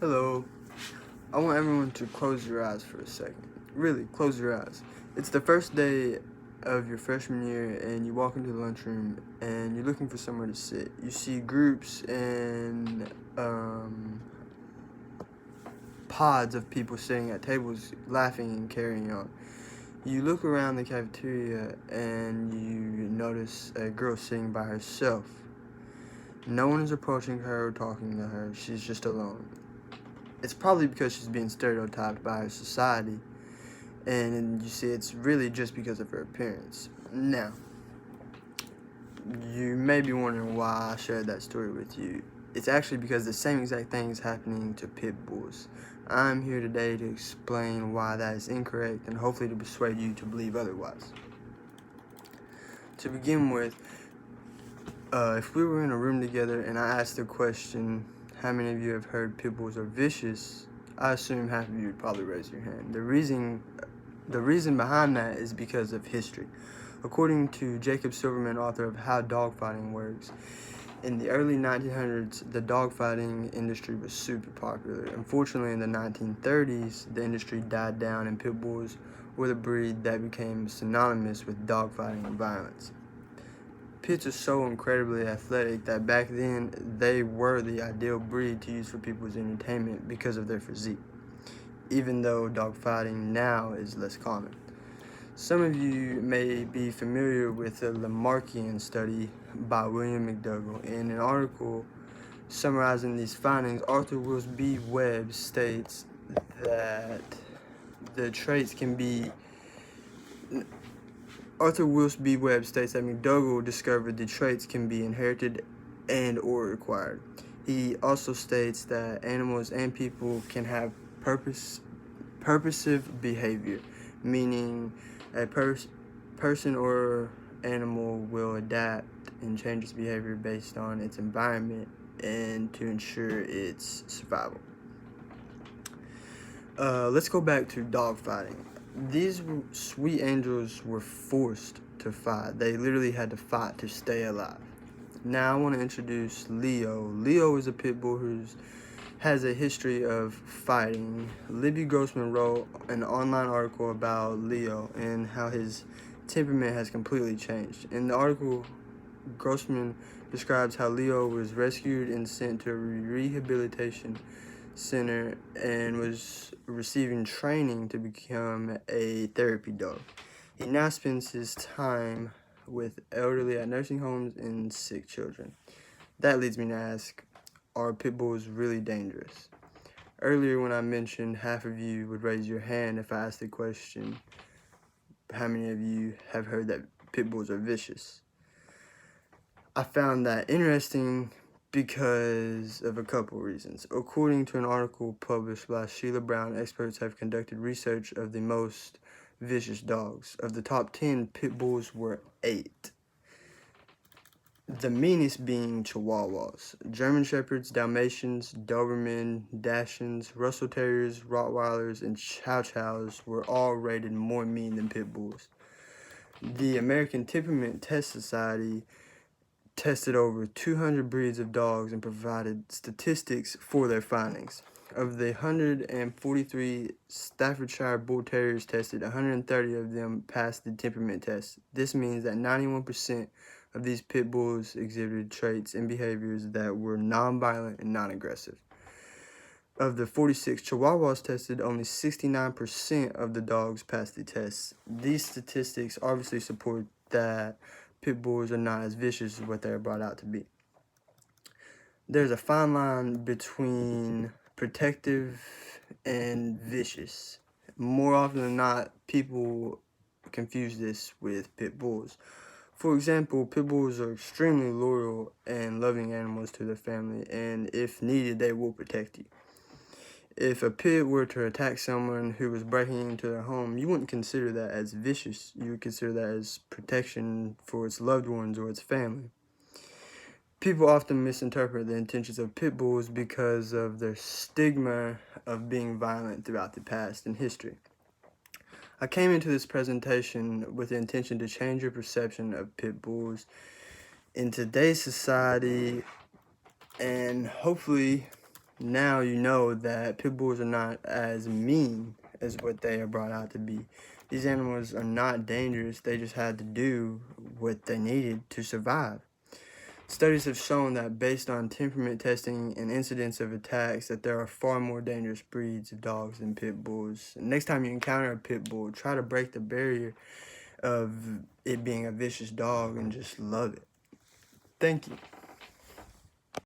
Hello. I want everyone to close your eyes for a second. Really, close your eyes. It's the first day of your freshman year, and you walk into the lunchroom and you're looking for somewhere to sit. You see groups and pods of people sitting at tables laughing and carrying on. You look around the cafeteria and you notice a girl sitting by herself. No one is approaching her or talking to her. She's just alone. It's probably because she's being stereotyped by her society, and you see it's really just because of her appearance. Now, you may be wondering why I shared that story with you. It's actually because the same exact thing is happening to pit bulls. I'm here today to explain why that is incorrect and hopefully to persuade you to believe otherwise. To begin with, if we were in a room together and I asked the question, how many of you have heard pit bulls are vicious? I assume half of you would probably raise your hand. The reason behind that is because of history. According to Jacob Silverman, author of How Dogfighting Works, in the early 1900s, the dogfighting industry was super popular. Unfortunately, in the 1930s, the industry died down and pit bulls were the breed that became synonymous with dogfighting and violence. Pits are so incredibly athletic that back then they were the ideal breed to use for people's entertainment because of their physique, even though dogfighting now is less common. Some of you may be familiar with the Lamarckian study by William McDougall. In an article summarizing these findings, Arthur Wilkes Webb states that McDougall discovered the traits can be inherited and or acquired. He also states that animals and people can have purposive behavior, meaning a person or animal will adapt and change its behavior based on its environment and to ensure its survival. Let's go back to dogfighting. These sweet angels were forced to fight. They literally had to fight to stay alive. Now I want to introduce Leo. Leo is a pit bull who has a history of fighting. Libby Grossman wrote an online article about Leo and how his temperament has completely changed. In the article, Grossman describes how Leo was rescued and sent to a rehabilitation center and was receiving training to become a therapy dog. He now spends his time with elderly at nursing homes and sick children. That leads me to ask, are pit bulls really dangerous? Earlier when I mentioned half of you would raise your hand if I asked the question, how many of you have heard that pit bulls are vicious? I found that interesting because of a couple reasons. According to an article published by Sheila Brown, experts have conducted research of the most vicious dogs. Of the top 10, pit bulls were 8. The meanest being Chihuahuas. German Shepherds, Dalmatians, Doberman, Dachshunds, Russell Terriers, Rottweilers, and Chow Chows were all rated more mean than pit bulls. The American Temperament Test Society tested over 200 breeds of dogs and provided statistics for their findings. Of the 143 Staffordshire Bull Terriers tested, 130 of them passed the temperament test. This means that 91% of these pit bulls exhibited traits and behaviors that were non-violent and non-aggressive. Of the 46 Chihuahuas tested, only 69% of the dogs passed the test. These statistics obviously support that pit bulls are not as vicious as what they're brought out to be. There's a fine line between protective and vicious. More often than not, people confuse this with pit bulls. For example, pit bulls are extremely loyal and loving animals to their family, and if needed, they will protect you. If a pit were to attack someone who was breaking into their home, you wouldn't consider that as vicious. You would consider that as protection for its loved ones or its family. People often misinterpret the intentions of pit bulls because of their stigma of being violent throughout the past and history. I came into this presentation with the intention to change your perception of pit bulls in today's society and hopefully Now you know that pit bulls are not as mean as what they are brought out to be. These animals are not dangerous, they just had to do what they needed to survive. Studies have shown that based on temperament testing and incidents of attacks, that there are far more dangerous breeds of dogs than pit bulls. Next time you encounter a pit bull, try to break the barrier of it being a vicious dog and just love it. Thank you.